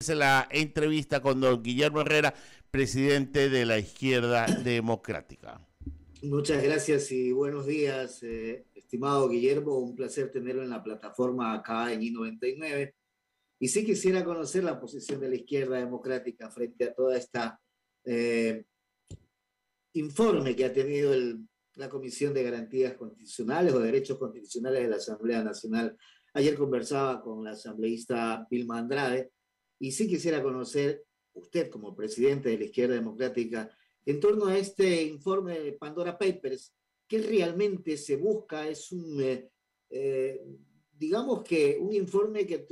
la entrevista con don Guillermo Herrera, presidente de la Izquierda Democrática. Muchas gracias y buenos días, estimado Guillermo. Un placer tenerlo en la plataforma acá en I99. Y sí quisiera conocer la posición de la izquierda democrática frente a toda esta eh, informe que ha tenido la Comisión de Garantías Constitucionales o Derechos Constitucionales de la Asamblea Nacional. Ayer conversaba con la asambleísta Vilma Andrade y sí quisiera conocer, usted como presidente de la izquierda democrática, en torno a este informe de Pandora Papers, ¿qué realmente se busca? Es eh, digamos que un informe que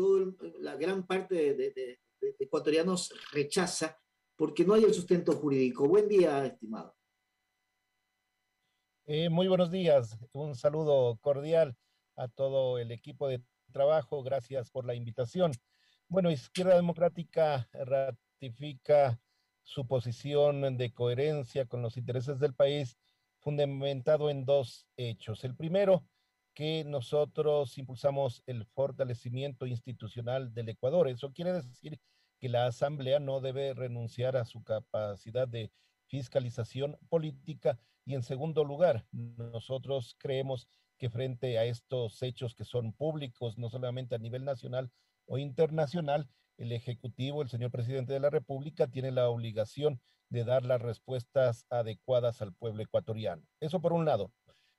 la gran parte de ecuatorianos rechaza porque no hay el sustento jurídico. Buen día, estimado. Muy buenos días, un saludo cordial a todo el equipo de trabajo, gracias por la invitación. Bueno, Izquierda Democrática ratifica su posición de coherencia con los intereses del país, fundamentado en dos hechos. El primero, que nosotros impulsamos el fortalecimiento institucional del Ecuador. Eso quiere decir que la Asamblea no debe renunciar a su capacidad de fiscalización política. Y en segundo lugar, nosotros creemos que frente a estos hechos que son públicos, no solamente a nivel nacional o internacional, el Ejecutivo, el señor presidente de la República, tiene la obligación de dar las respuestas adecuadas al pueblo ecuatoriano. Eso por un lado.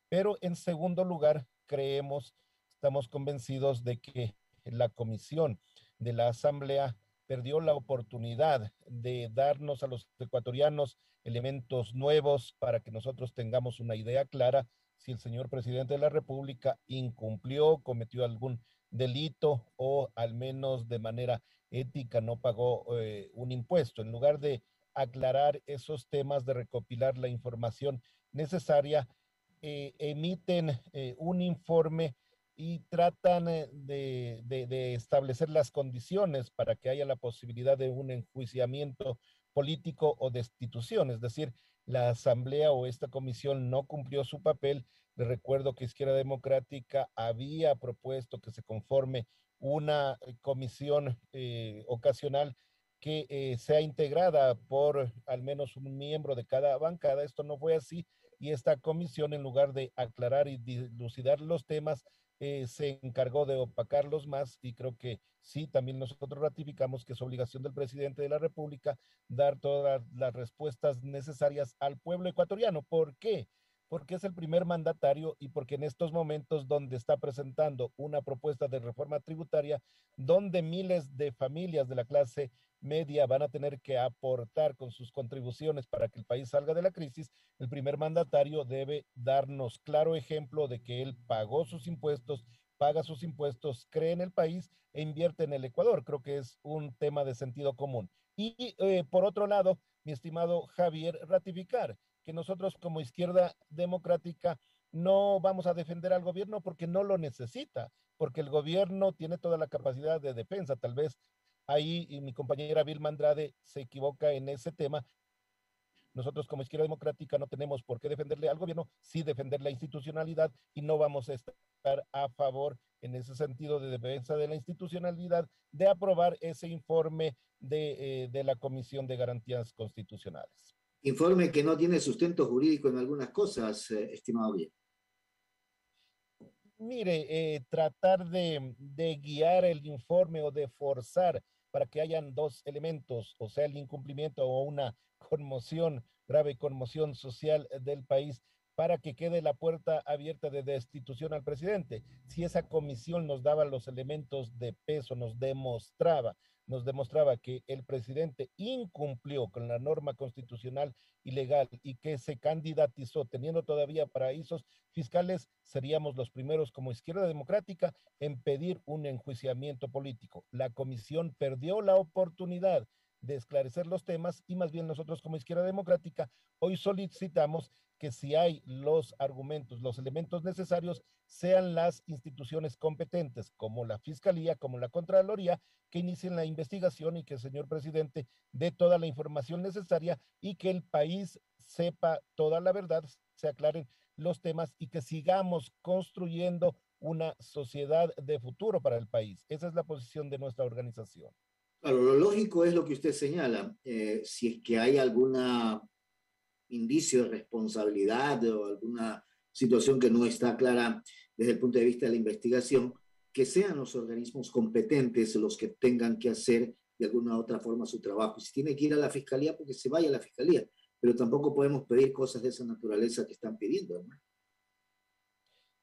Pero en segundo lugar, creemos, estamos convencidos de que la comisión de la Asamblea perdió la oportunidad de darnos a los ecuatorianos elementos nuevos para que nosotros tengamos una idea clara si el señor presidente de la República incumplió, cometió algún delito o al menos de manera ética no pagó un impuesto. En lugar de aclarar esos temas, de recopilar la información necesaria, emiten un informe y tratan de establecer las condiciones para que haya la posibilidad de un enjuiciamiento político o destitución. Es decir, la Asamblea o esta comisión no cumplió su papel. Les recuerdo que Izquierda Democrática había propuesto que se conforme una comisión ocasional que sea integrada por al menos un miembro de cada bancada. Esto no fue así y esta comisión, en lugar de aclarar y dilucidar los temas, se encargó de opacarlos más y creo que sí, también nosotros ratificamos que es obligación del presidente de la República dar todas las respuestas necesarias al pueblo ecuatoriano. ¿Por qué? Porque es el primer mandatario y porque en estos momentos donde está presentando una propuesta de reforma tributaria, donde miles de familias de la clase media van a tener que aportar con sus contribuciones para que el país salga de la crisis, el primer mandatario debe darnos claro ejemplo de que él pagó sus impuestos, paga sus impuestos, cree en el país e invierte en el Ecuador. Creo que es un tema de sentido común. Y por otro lado, mi estimado Javier, ratificar que nosotros como Izquierda Democrática no vamos a defender al gobierno porque no lo necesita, porque el gobierno tiene toda la capacidad de defensa. Tal vez ahí y mi compañera Vilma Andrade se equivoca en ese tema. Nosotros como Izquierda Democrática no tenemos por qué defenderle al gobierno, sí defender la institucionalidad y no vamos a estar a favor en ese sentido de defensa de la institucionalidad de aprobar ese informe de la Comisión de Garantías Constitucionales. Informe que no tiene sustento jurídico en algunas cosas, estimado bien. Mire, tratar de guiar el informe o de forzar para que hayan dos elementos, o sea, el incumplimiento o una conmoción, grave conmoción social del país, para que quede la puerta abierta de destitución al presidente. Si esa comisión nos daba los elementos de peso, nos demostraba que el presidente incumplió con la norma constitucional y legal y que se candidatizó teniendo todavía paraísos fiscales, seríamos los primeros como Izquierda Democrática en pedir un enjuiciamiento político. La comisión perdió la oportunidad de esclarecer los temas y más bien nosotros como Izquierda Democrática hoy solicitamos que si hay los argumentos, los elementos necesarios, sean las instituciones competentes como la Fiscalía, como la Contraloría, que inicien la investigación y que el señor presidente dé toda la información necesaria y que el país sepa toda la verdad, se aclaren los temas y que sigamos construyendo una sociedad de futuro para el país. Esa es la posición de nuestra organización. Claro, lo lógico es lo que usted señala. Si es que hay algún indicio de responsabilidad o alguna situación que no está clara desde el punto de vista de la investigación, que sean los organismos competentes los que tengan que hacer de alguna u otra forma su trabajo. Si tiene que ir a la fiscalía, porque se vaya a la fiscalía, pero tampoco podemos pedir cosas de esa naturaleza que están pidiendo, ¿no?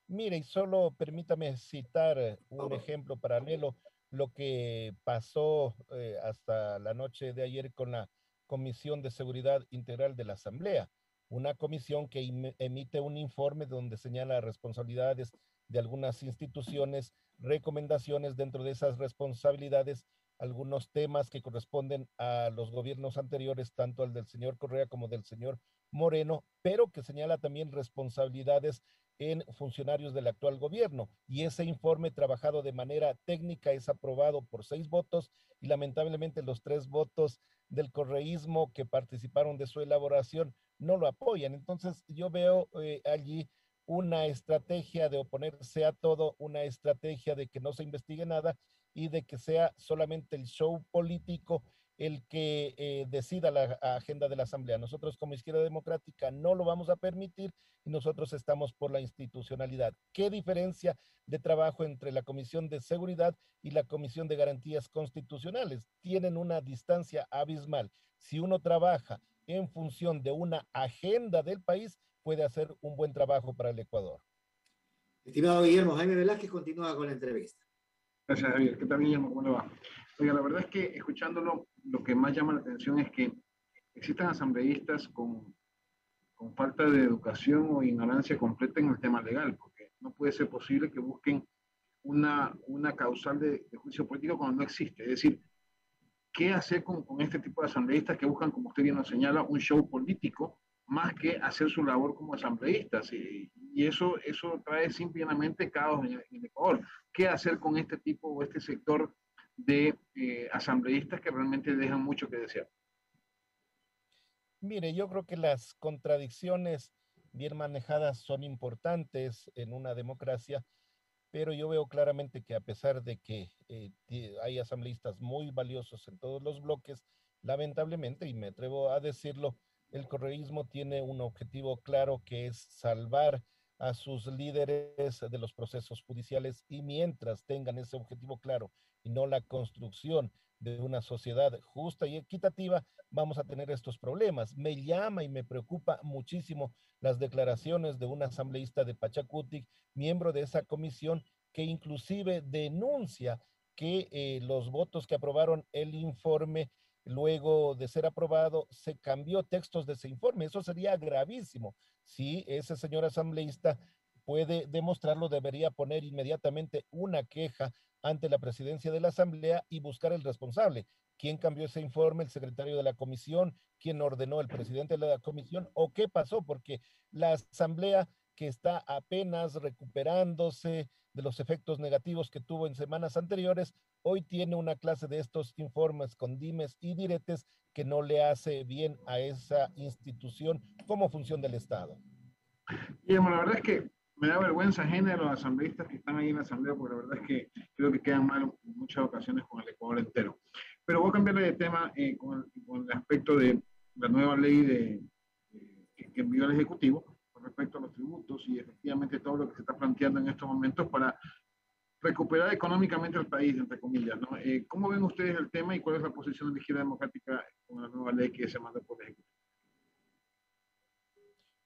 Mire, y solo permítame citar un ejemplo paralelo, lo que pasó hasta la noche de ayer con la Comisión de Seguridad Integral de la Asamblea, una comisión que emite un informe donde señala responsabilidades de algunas instituciones, recomendaciones dentro de esas responsabilidades, algunos temas que corresponden a los gobiernos anteriores, tanto al del señor Correa como del señor Moreno, pero que señala también responsabilidades en funcionarios del actual gobierno. Y ese informe trabajado de manera técnica es aprobado por 6 votos y lamentablemente los 3 votos del correísmo que participaron de su elaboración no lo apoyan. Entonces yo veo allí una estrategia de oponerse a todo, una estrategia de que no se investigue nada y de que sea solamente el show político el que decida la agenda de la Asamblea. Nosotros como Izquierda Democrática no lo vamos a permitir y nosotros estamos por la institucionalidad. ¿Qué diferencia de trabajo entre la Comisión de Seguridad y la Comisión de Garantías Constitucionales? Tienen una distancia abismal. Si uno trabaja en función de una agenda del país, puede hacer un buen trabajo para el Ecuador. Estimado Guillermo, Jaime Velázquez continúa con la entrevista. Gracias, Javier. ¿Qué tal, Guillermo? ¿Cómo le va? Oiga, la verdad es que escuchándolo, lo que más llama la atención es que existan asambleístas con falta de educación o ignorancia completa en el tema legal, porque no puede ser posible que busquen una causal de juicio político cuando no existe. Es decir, ¿qué hacer con este tipo de asambleístas que buscan, como usted bien nos señala, un show político más que hacer su labor como asambleístas? Y eso trae simplemente caos en el Ecuador. ¿Qué hacer con este tipo o este sector de asambleístas que realmente dejan mucho que desear? Mire, yo creo que las contradicciones bien manejadas son importantes en una democracia, pero yo veo claramente que a pesar de que hay asambleístas muy valiosos en todos los bloques, lamentablemente, y me atrevo a decirlo, el correísmo tiene un objetivo claro que es salvar a sus líderes de los procesos judiciales y mientras tengan ese objetivo claro y no la construcción de una sociedad justa y equitativa, vamos a tener estos problemas. Me llama y me preocupa muchísimo las declaraciones de un asambleísta de Pachacutic, miembro de esa comisión, que inclusive denuncia que los votos que aprobaron el informe, luego de ser aprobado, se cambió textos de ese informe. Eso sería gravísimo. Si ese señor asambleísta puede demostrarlo, debería poner inmediatamente una queja ante la presidencia de la Asamblea y buscar el responsable. ¿Quién cambió ese informe? ¿El secretario de la comisión? ¿Quién ordenó? ¿El presidente de la comisión? ¿O qué pasó? Porque la Asamblea, que está apenas recuperándose de los efectos negativos que tuvo en semanas anteriores, hoy tiene una clase de estos informes con dimes y diretes que no le hace bien a esa institución como función del Estado. Guillermo, la verdad es que me da vergüenza ajena a los asambleístas que están ahí en la asamblea, porque la verdad es que creo que quedan mal en muchas ocasiones con el Ecuador entero. Pero voy a cambiarle de tema con el aspecto de la nueva ley que envió el Ejecutivo con respecto a los tributos y efectivamente todo lo que se está planteando en estos momentos para recuperar económicamente al país, entre comillas, ¿no? ¿Cómo ven ustedes el tema y cuál es la posición de la izquierda democrática con la nueva ley que se manda por el Ejecutivo?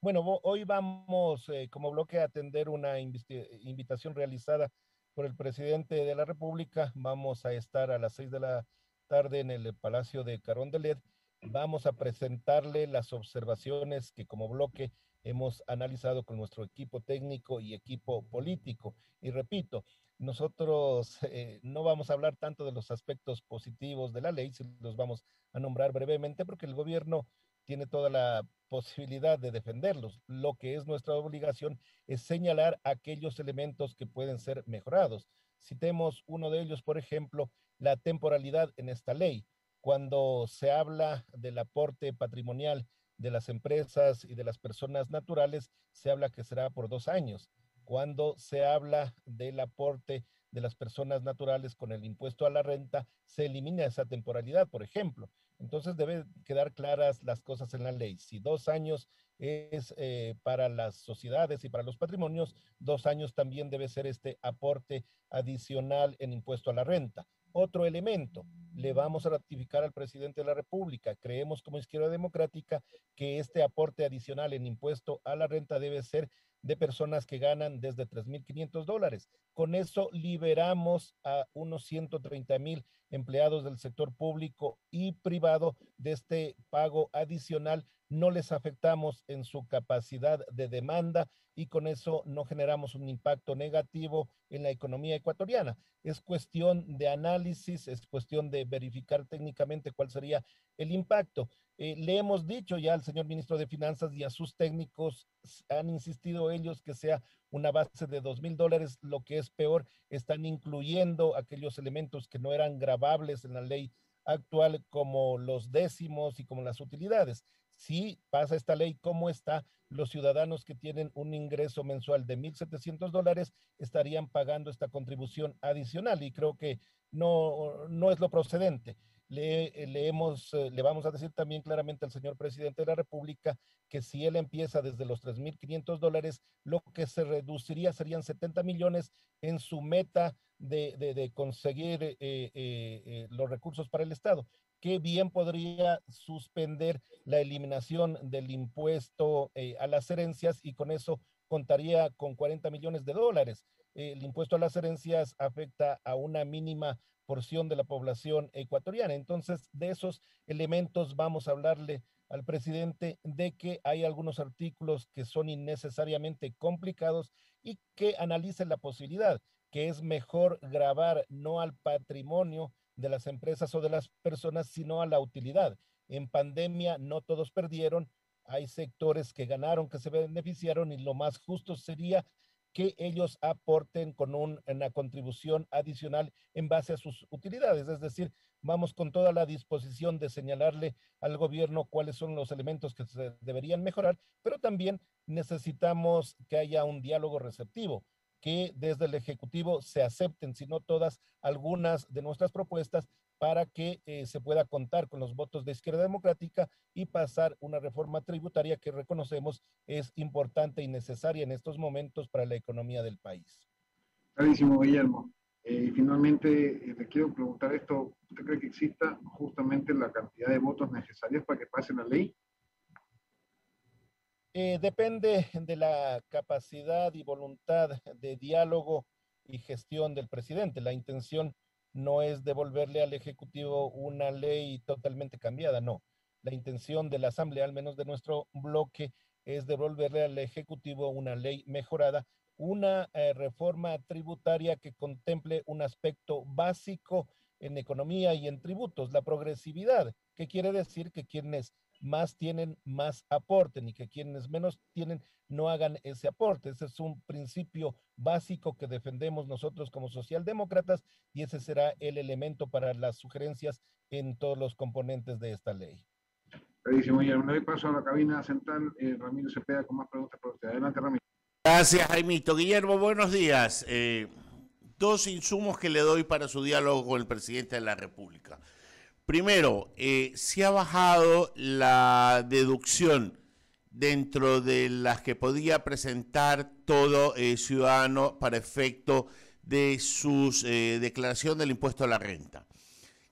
Bueno, hoy vamos como bloque a atender una invitación realizada por el presidente de la República. Vamos a estar a las 6 de la tarde en el Palacio de Carondelet. Vamos a presentarle las observaciones que como bloque hemos analizado con nuestro equipo técnico y equipo político. Y repito, nosotros no vamos a hablar tanto de los aspectos positivos de la ley, si los vamos a nombrar brevemente, porque el gobierno tiene toda la posibilidad de defenderlos. Lo que es nuestra obligación es señalar aquellos elementos que pueden ser mejorados. Citemos uno de ellos, por ejemplo, la temporalidad en esta ley. Cuando se habla del aporte patrimonial de las empresas y de las personas naturales, se habla que será por 2 años. Cuando se habla del aporte de las personas naturales con el impuesto a la renta, se elimina esa temporalidad, por ejemplo. Entonces deben quedar claras las cosas en la ley. Si 2 años es para las sociedades y para los patrimonios, 2 años también debe ser este aporte adicional en impuesto a la renta. Otro elemento, le vamos a ratificar al presidente de la República. Creemos como Izquierda Democrática que este aporte adicional en impuesto a la renta debe ser de personas que ganan desde $3,500. Con eso liberamos a unos 130,000 empleados del sector público y privado de este pago adicional. No les afectamos en su capacidad de demanda y con eso no generamos un impacto negativo en la economía ecuatoriana. Es cuestión de análisis, es cuestión de verificar técnicamente cuál sería el impacto. Le hemos dicho ya al señor ministro de Finanzas y a sus técnicos, han insistido ellos que sea una base de $2,000. Lo que es peor, están incluyendo aquellos elementos que no eran gravables en la ley actual, como los décimos y como las utilidades. Si pasa esta ley como está, los ciudadanos que tienen un ingreso mensual de $1,700 estarían pagando esta contribución adicional y creo que no es lo procedente. Le vamos a decir también claramente al señor presidente de la República que si él empieza desde los $3,500, lo que se reduciría serían 70 millones en su meta de conseguir los recursos para el Estado, que bien podría suspender la eliminación del impuesto a las herencias y con eso contaría con $40 millones. El impuesto a las herencias afecta a una mínima porción de la población ecuatoriana. Entonces, de esos elementos vamos a hablarle al presidente de que hay algunos artículos que son innecesariamente complicados y que analice la posibilidad, que es mejor gravar no al patrimonio de las empresas o de las personas, sino a la utilidad. En pandemia no todos perdieron, hay sectores que ganaron, que se beneficiaron y lo más justo sería que ellos aporten con una contribución adicional en base a sus utilidades. Es decir, vamos con toda la disposición de señalarle al gobierno cuáles son los elementos que se deberían mejorar, pero también necesitamos que haya un diálogo receptivo, que desde el Ejecutivo se acepten, si no todas, algunas de nuestras propuestas para que se pueda contar con los votos de Izquierda Democrática y pasar una reforma tributaria que reconocemos es importante y necesaria en estos momentos para la economía del país. Clarísimo, Guillermo. Finalmente, le quiero preguntar esto. ¿Usted cree que exista justamente la cantidad de votos necesarios para que pase la ley? Depende de la capacidad y voluntad de diálogo y gestión del presidente. La intención no es devolverle al Ejecutivo una ley totalmente cambiada, no. La intención de la Asamblea, al menos de nuestro bloque, es devolverle al Ejecutivo una ley mejorada, una reforma tributaria que contemple un aspecto básico en economía y en tributos, la progresividad, que quiere decir que quienes más tienen, más aporten y que quienes menos tienen no hagan ese aporte. Ese es un principio básico que defendemos nosotros como socialdemócratas y ese será el elemento para las sugerencias en todos los componentes de esta ley. Clarísimo, Guillermo. Le doy paso a la cabina central. Ramiro Cepeda con más preguntas para usted. Adelante, Ramiro. Gracias, Jaimito. Guillermo, buenos días. 2 insumos que le doy para su diálogo con el presidente de la República. Primero, se ha bajado la deducción dentro de las que podía presentar todo ciudadano para efecto de su declaración del impuesto a la renta.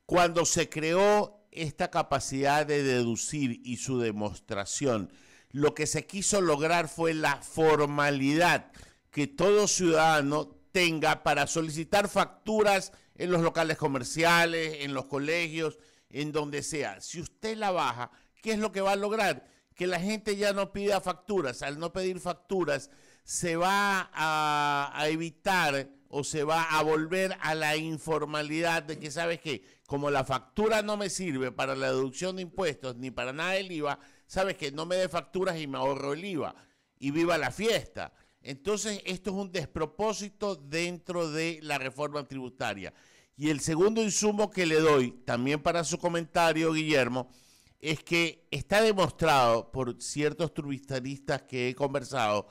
Cuando se creó esta capacidad de deducir y su demostración, lo que se quiso lograr fue la formalidad que todo ciudadano tenga para solicitar facturas en los locales comerciales, en los colegios, en donde sea. Si usted la baja, ¿qué es lo que va a lograr? Que la gente ya no pida facturas. Al no pedir facturas, se va a evitar o se va a volver a la informalidad de que, ¿sabes qué? Como la factura no me sirve para la deducción de impuestos ni para nada del IVA, ¿sabes qué? No me dé facturas y me ahorro el IVA. Y viva la fiesta. Entonces, esto es un despropósito dentro de la reforma tributaria. Y el segundo insumo que le doy, también para su comentario, Guillermo, es que está demostrado por ciertos tributaristas que he conversado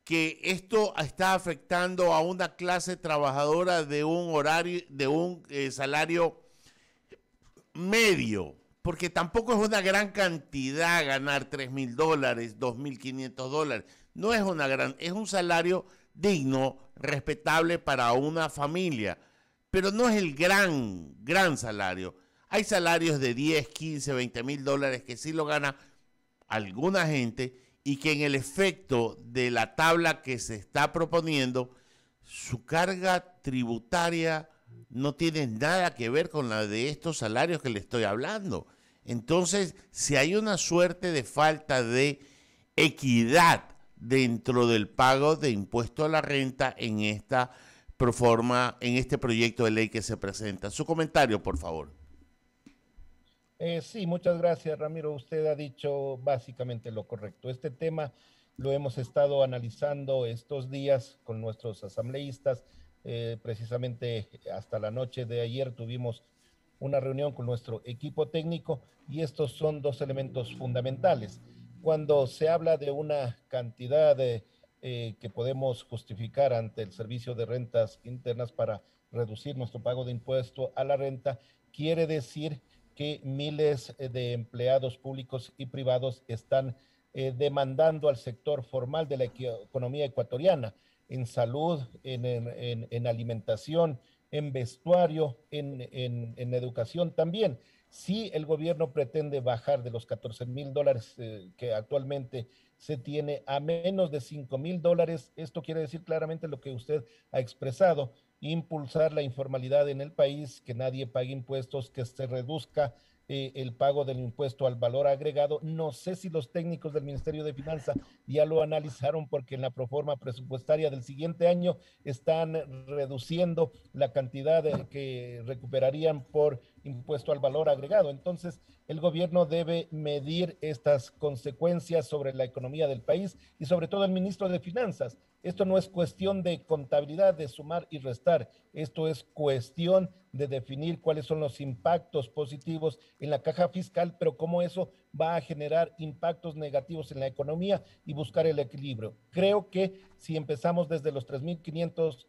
que esto está afectando a una clase trabajadora de un horario, de un salario medio, porque tampoco es una gran cantidad ganar $3,000, $2,500. No es una gran, es un salario digno, respetable para una familia, pero no es el gran salario. Hay salarios de 10, 15, $20,000 que sí lo gana alguna gente y que en el efecto de la tabla que se está proponiendo, su carga tributaria no tiene nada que ver con la de estos salarios que le estoy hablando. Entonces, si hay una suerte de falta de equidad dentro del pago de impuesto a la renta en esta proforma, en este proyecto de ley que se presenta. Su comentario, por favor. Sí, muchas gracias, Ramiro. Usted ha dicho básicamente lo correcto. Este tema lo hemos estado analizando estos días con nuestros asambleístas. Precisamente hasta la noche de ayer tuvimos una reunión con nuestro equipo técnico y estos son dos elementos fundamentales. Cuando se habla de una cantidad que podemos justificar ante el Servicio de Rentas Internas para reducir nuestro pago de impuesto a la renta, quiere decir que miles de empleados públicos y privados están demandando al sector formal de la economía ecuatoriana, en salud, en alimentación, en vestuario, en educación también. Si el gobierno pretende bajar de los $14,000 que actualmente se tiene a menos de $5,000, esto quiere decir claramente lo que usted ha expresado: impulsar la informalidad en el país, que nadie pague impuestos, que se reduzca el pago del impuesto al valor agregado. No sé si los técnicos del Ministerio de Finanzas ya lo analizaron, porque en la proforma presupuestaria del siguiente año están reduciendo la cantidad que recuperarían por impuesto al valor agregado. Entonces, el gobierno debe medir estas consecuencias sobre la economía del país y sobre todo el ministro de Finanzas. Esto no es cuestión de contabilidad, de sumar y restar. Esto es cuestión de definir cuáles son los impactos positivos en la caja fiscal, pero cómo eso va a generar impactos negativos en la economía y buscar el equilibrio. Creo que si empezamos desde los $3,500,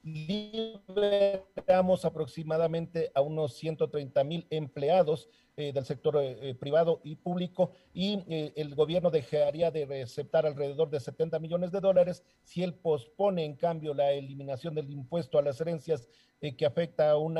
liberamos aproximadamente a unos 130,000 empleados del sector privado y público, y el gobierno dejaría de receptar alrededor de $70 millones. Si él pospone, en cambio, la eliminación del impuesto a las herencias, que afecta a un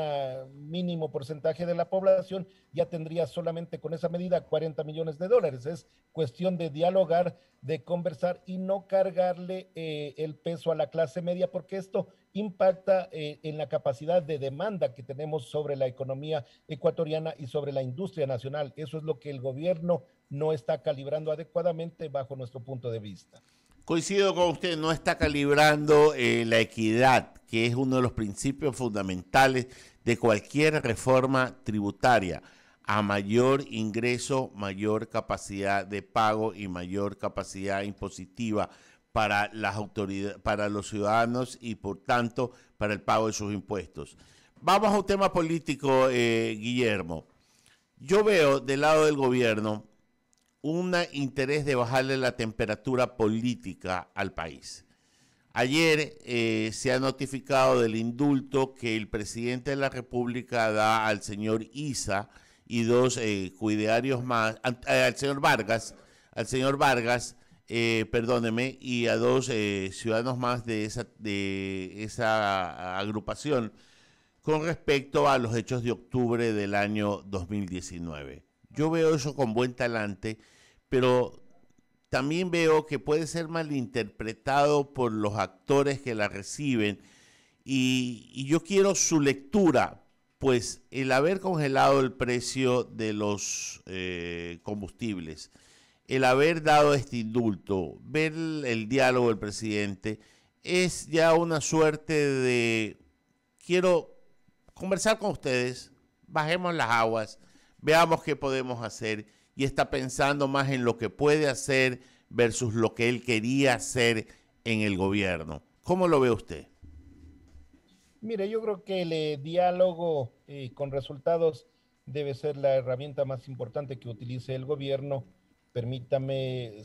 mínimo porcentaje de la población, ya tendría solamente con esa medida $40 millones. Es cuestión de dialogar, de conversar y no cargarle el peso a la clase media, porque esto impacta en la capacidad de demanda que tenemos sobre la economía ecuatoriana y sobre la industria nacional. Eso es lo que el gobierno no está calibrando adecuadamente bajo nuestro punto de vista. Coincido con usted, no está calibrando la equidad, que es uno de los principios fundamentales de cualquier reforma tributaria. A mayor ingreso, mayor capacidad de pago y mayor capacidad impositiva para las autoridades, para los ciudadanos y por tanto para el pago de sus impuestos. Vamos a un tema político, Guillermo. Yo veo del lado del gobierno un interés de bajarle la temperatura política al país. Ayer se ha notificado del indulto que el presidente de la República da al señor Isa y dos cuidadarios más, al señor Vargas, perdóneme, y a dos ciudadanos más de esa agrupación con respecto a los hechos de octubre del año 2019. Yo veo eso con buen talante, pero también veo que puede ser malinterpretado por los actores que la reciben y yo quiero su lectura, pues el haber congelado el precio de los combustibles, el haber dado este indulto, ver el diálogo del presidente, es ya una suerte de quiero conversar con ustedes, bajemos las aguas, veamos qué podemos hacer, y está pensando más en lo que puede hacer versus lo que él quería hacer en el gobierno. ¿Cómo lo ve usted? Mire, yo creo que el diálogo con resultados debe ser la herramienta más importante que utilice el gobierno permítame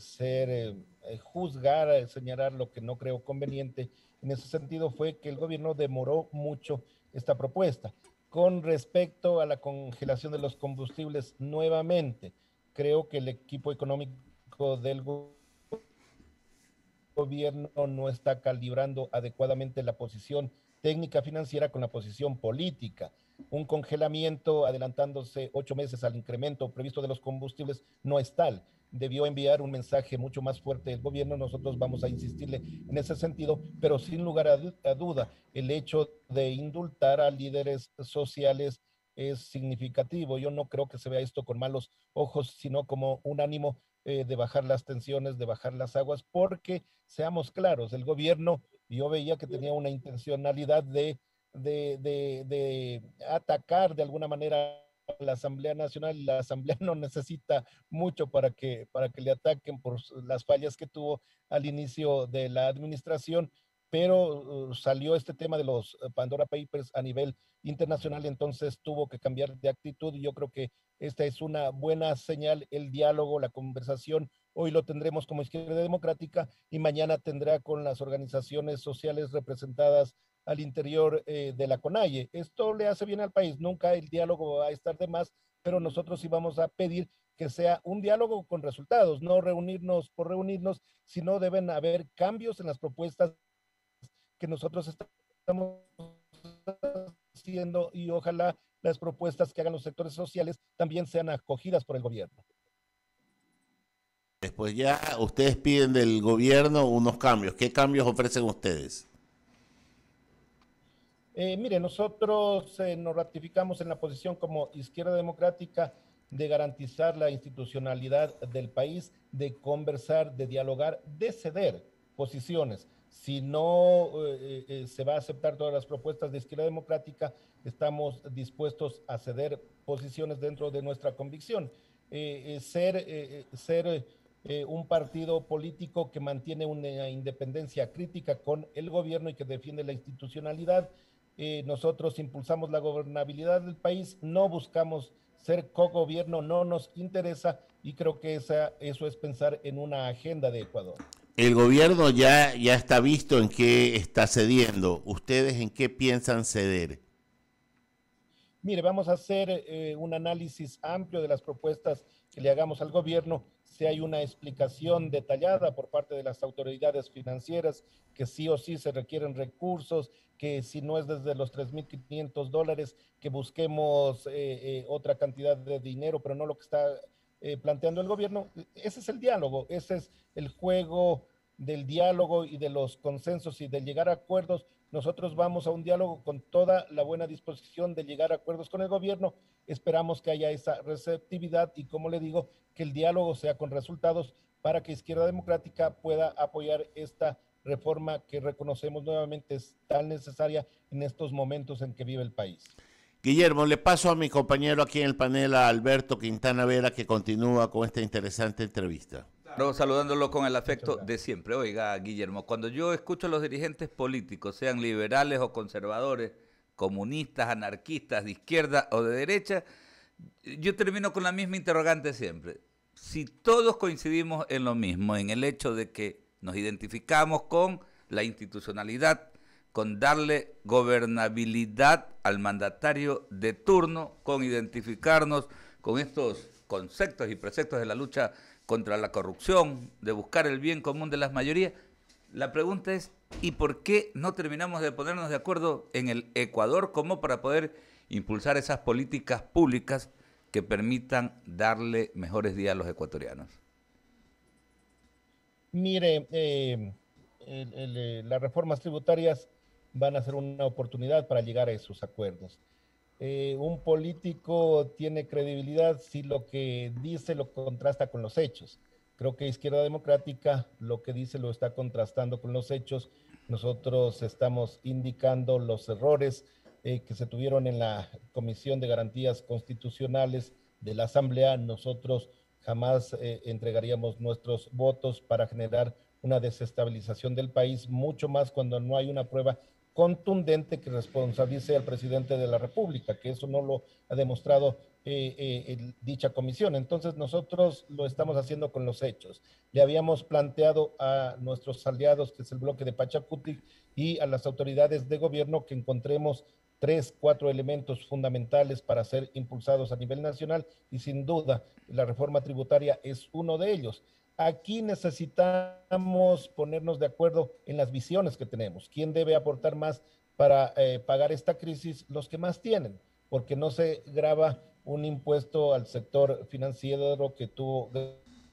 juzgar, señalar lo que no creo conveniente. En ese sentido fue que el gobierno demoró mucho esta propuesta. Con respecto a la congelación de los combustibles, nuevamente, creo que el equipo económico del gobierno no está calibrando adecuadamente la posición técnica financiera con la posición política. Un congelamiento adelantándose 8 meses al incremento previsto de los combustibles no es tal. Debió enviar un mensaje mucho más fuerte del gobierno. Nosotros vamos a insistirle en ese sentido, pero sin lugar a duda, el hecho de indultar a líderes sociales es significativo. Yo no creo que se vea esto con malos ojos, sino como un ánimo de bajar las tensiones, de bajar las aguas, porque seamos claros, el gobierno, yo veía que tenía una intencionalidad de atacar de alguna manera a la Asamblea Nacional. La Asamblea no necesita mucho para que le ataquen por las fallas que tuvo al inicio de la administración, pero salió este tema de los Pandora Papers a nivel internacional, entonces tuvo que cambiar de actitud y yo creo que esta es una buena señal, el diálogo, la conversación. Hoy lo tendremos como Izquierda Democrática y mañana tendrá con las organizaciones sociales representadas al interior de la CONAIE. Esto le hace bien al país, nunca el diálogo va a estar de más, pero nosotros sí vamos a pedir que sea un diálogo con resultados, no reunirnos por reunirnos, sino deben haber cambios en las propuestas que nosotros estamos haciendo y ojalá las propuestas que hagan los sectores sociales también sean acogidas por el gobierno. Después ya ustedes piden del gobierno unos cambios. ¿Qué cambios ofrecen ustedes? Mire, nosotros nos ratificamos en la posición como Izquierda Democrática de garantizar la institucionalidad del país, de conversar, de dialogar, de ceder posiciones. Si no se va a aceptar todas las propuestas de Izquierda Democrática, estamos dispuestos a ceder posiciones dentro de nuestra convicción. Ser un partido político que mantiene una independencia crítica con el gobierno y que defiende la institucionalidad. Nosotros impulsamos la gobernabilidad del país, no buscamos ser cogobierno, no nos interesa y creo que eso es pensar en una agenda de Ecuador. El gobierno ya está visto en qué está cediendo. ¿Ustedes en qué piensan ceder? Mire, vamos a hacer un análisis amplio de las propuestas que le hagamos al gobierno. Si hay una explicación detallada por parte de las autoridades financieras, que sí o sí se requieren recursos, que si no es desde los $3,500, que busquemos otra cantidad de dinero, pero no lo que está planteando el gobierno. Ese es el diálogo, ese es el juego del diálogo y de los consensos y de llegar a acuerdos. Nosotros vamos a un diálogo con toda la buena disposición de llegar a acuerdos con el gobierno. Esperamos que haya esa receptividad y, como le digo, que el diálogo sea con resultados para que Izquierda Democrática pueda apoyar esta reforma que reconocemos nuevamente es tan necesaria en estos momentos en que vive el país. Guillermo, le paso a mi compañero aquí en el panel, a Alberto Quintana Vera, que continúa con esta interesante entrevista. Claro, saludándolo con el afecto de siempre. Oiga, Guillermo, cuando yo escucho a los dirigentes políticos, sean liberales o conservadores, comunistas, anarquistas, de izquierda o de derecha, yo termino con la misma interrogante siempre. Si todos coincidimos en lo mismo, en el hecho de que nos identificamos con la institucionalidad, con darle gobernabilidad al mandatario de turno, con identificarnos con estos conceptos y preceptos de la lucha contra la corrupción, de buscar el bien común de las mayorías, la pregunta es, ¿y por qué no terminamos de ponernos de acuerdo en el Ecuador como para poder impulsar esas políticas públicas que permitan darle mejores días a los ecuatorianos? Mire, las reformas tributarias van a ser una oportunidad para llegar a esos acuerdos. Un político tiene credibilidad si lo que dice lo contrasta con los hechos. Creo que Izquierda Democrática lo que dice lo está contrastando con los hechos. Nosotros estamos indicando los errores que se tuvieron en la Comisión de Garantías Constitucionales de la Asamblea. Nosotros jamás entregaríamos nuestros votos para generar una desestabilización del país, mucho más cuando no hay una prueba contundente que responsabilice al presidente de la República, que eso no lo ha demostrado dicha comisión. Entonces nosotros lo estamos haciendo con los hechos. Le habíamos planteado a nuestros aliados, que es el bloque de Pachacuti, y a las autoridades de gobierno que encontremos 3, 4 elementos fundamentales para ser impulsados a nivel nacional, y sin duda la reforma tributaria es uno de ellos. Aquí necesitamos ponernos de acuerdo en las visiones que tenemos. ¿Quién debe aportar más para pagar esta crisis? Los que más tienen, porque no se grava un impuesto al sector financiero que tuvo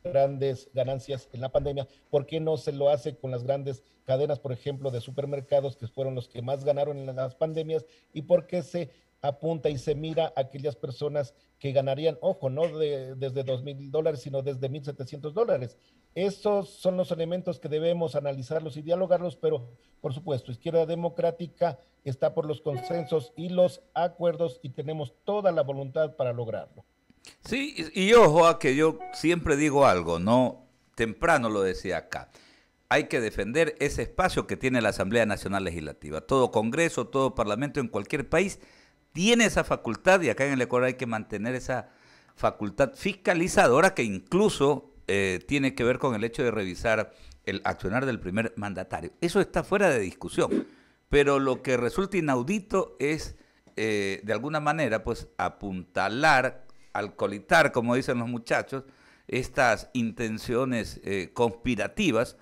grandes ganancias en la pandemia. ¿Por qué no se lo hace con las grandes cadenas, por ejemplo, de supermercados, que fueron los que más ganaron en las pandemias? ¿Y por qué se apunta y se mira a aquellas personas que ganarían, ojo, no desde $2,000, sino desde $1,700? Esos son los elementos que debemos analizarlos y dialogarlos, pero por supuesto, Izquierda Democrática está por los consensos y los acuerdos, y tenemos toda la voluntad para lograrlo. Sí, y ojo a que yo siempre digo algo, ¿no? Temprano lo decía acá. Hay que defender ese espacio que tiene la Asamblea Nacional Legislativa. Todo Congreso, todo Parlamento en cualquier país tiene esa facultad, y acá en el Ecuador hay que mantener esa facultad fiscalizadora, que incluso tiene que ver con el hecho de revisar el accionar del primer mandatario. Eso está fuera de discusión, pero lo que resulta inaudito es, de alguna manera, pues apuntalar, alcoholitar, como dicen los muchachos, estas intenciones conspirativas,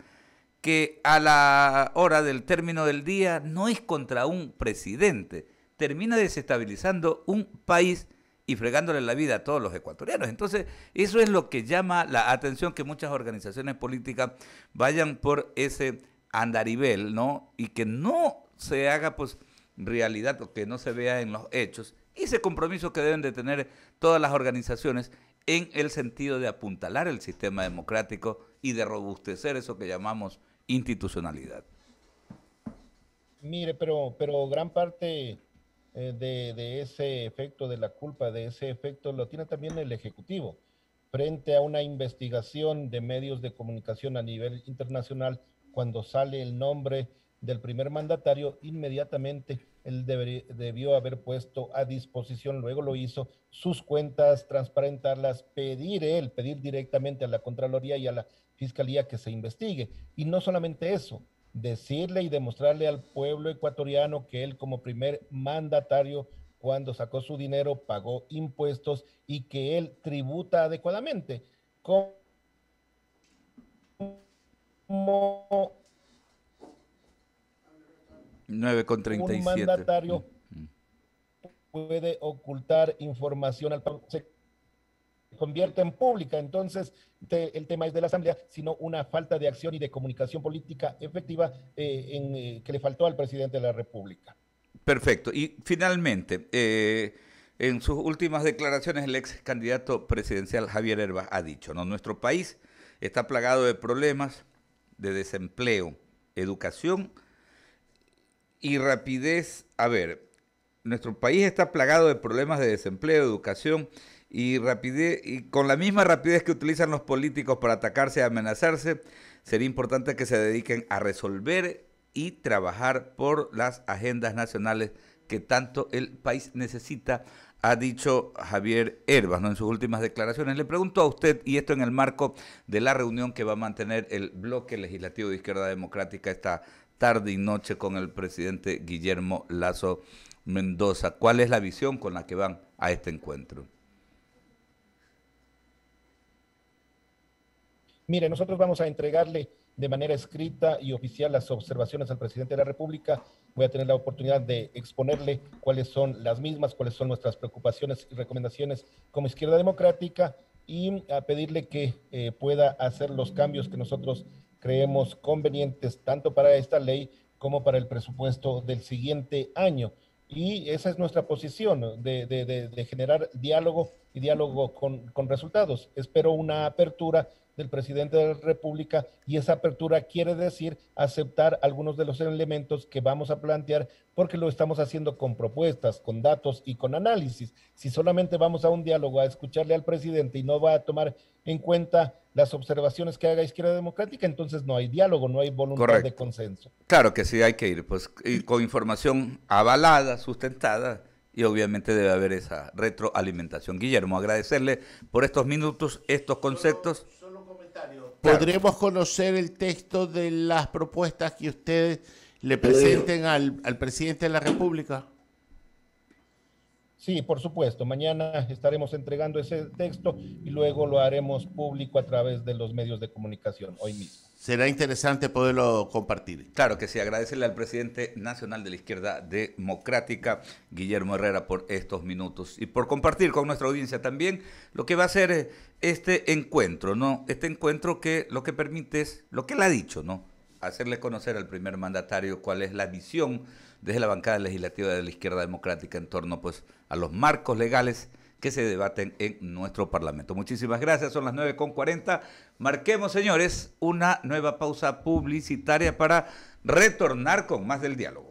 que a la hora del término del día no es contra un presidente, termina desestabilizando un país y fregándole la vida a todos los ecuatorianos. Entonces, eso es lo que llama la atención, que muchas organizaciones políticas vayan por ese andarivel, ¿no? Y que no se haga, pues, realidad, o que no se vea en los hechos ese compromiso que deben de tener todas las organizaciones en el sentido de apuntalar el sistema democrático y de robustecer eso que llamamos institucionalidad. Mire, pero gran parte de ese efecto, de la culpa de ese efecto, lo tiene también el Ejecutivo. Frente a una investigación de medios de comunicación a nivel internacional, cuando sale el nombre del primer mandatario, inmediatamente él debió haber puesto a disposición, luego lo hizo, sus cuentas, transparentarlas, pedir directamente a la Contraloría y a la Fiscalía que se investigue. Y no solamente eso, decirle y demostrarle al pueblo ecuatoriano que él, como primer mandatario, cuando sacó su dinero, pagó impuestos y que él tributa adecuadamente. Como 9:37. Un mandatario puede ocultar información al pueblo, se convierte en pública. Entonces, el tema es de la Asamblea, sino una falta de acción y de comunicación política efectiva que le faltó al presidente de la República. Perfecto. Y finalmente, en sus últimas declaraciones, el ex candidato presidencial Javier Herbas ha dicho, ¿no? Nuestro país está plagado de problemas de desempleo, educación y rapidez. A ver, nuestro país está plagado de problemas de desempleo, educación y rapidez, y con la misma rapidez que utilizan los políticos para atacarse y amenazarse, sería importante que se dediquen a resolver y trabajar por las agendas nacionales que tanto el país necesita, ha dicho Javier Herbas, ¿no? En sus últimas declaraciones. Le pregunto a usted, y esto en el marco de la reunión que va a mantener el bloque legislativo de Izquierda Democrática esta tarde y noche con el presidente Guillermo Lasso Mendoza, ¿cuál es la visión con la que van a este encuentro? Mire, nosotros vamos a entregarle de manera escrita y oficial las observaciones al presidente de la República. Voy a tener la oportunidad de exponerle cuáles son las mismas, cuáles son nuestras preocupaciones y recomendaciones como Izquierda Democrática, y a pedirle que pueda hacer los cambios que nosotros creemos convenientes tanto para esta ley como para el presupuesto del siguiente año. Y esa es nuestra posición, de generar diálogo y diálogo con resultados. Espero una apertura del presidente de la República, y esa apertura quiere decir aceptar algunos de los elementos que vamos a plantear, porque lo estamos haciendo con propuestas, con datos y con análisis. Si solamente vamos a un diálogo, a escucharle al presidente y no va a tomar en cuenta las observaciones que haga Izquierda Democrática, entonces no hay diálogo, no hay voluntad de consenso. Claro que sí, hay que ir pues, y con información avalada, sustentada y obviamente debe haber esa retroalimentación. Guillermo, agradecerle por estos minutos, estos conceptos. Solo comentario. Claro. ¿Podremos conocer el texto de las propuestas que ustedes le presenten al presidente de la República? Sí, por supuesto. Mañana estaremos entregando ese texto y luego lo haremos público a través de los medios de comunicación hoy mismo. Será interesante poderlo compartir. Claro que sí, agradecerle al presidente nacional de la Izquierda Democrática, Guillermo Herrera, por estos minutos y por compartir con nuestra audiencia también lo que va a ser este encuentro, ¿no? Este encuentro que lo que permite es, lo que él ha dicho, ¿no? Hacerle conocer al primer mandatario cuál es la visión desde la bancada legislativa de la Izquierda Democrática en torno, pues, a los marcos legales que se debaten en nuestro Parlamento. Muchísimas gracias, son las 9:40. Marquemos, señores, una nueva pausa publicitaria para retornar con más del diálogo.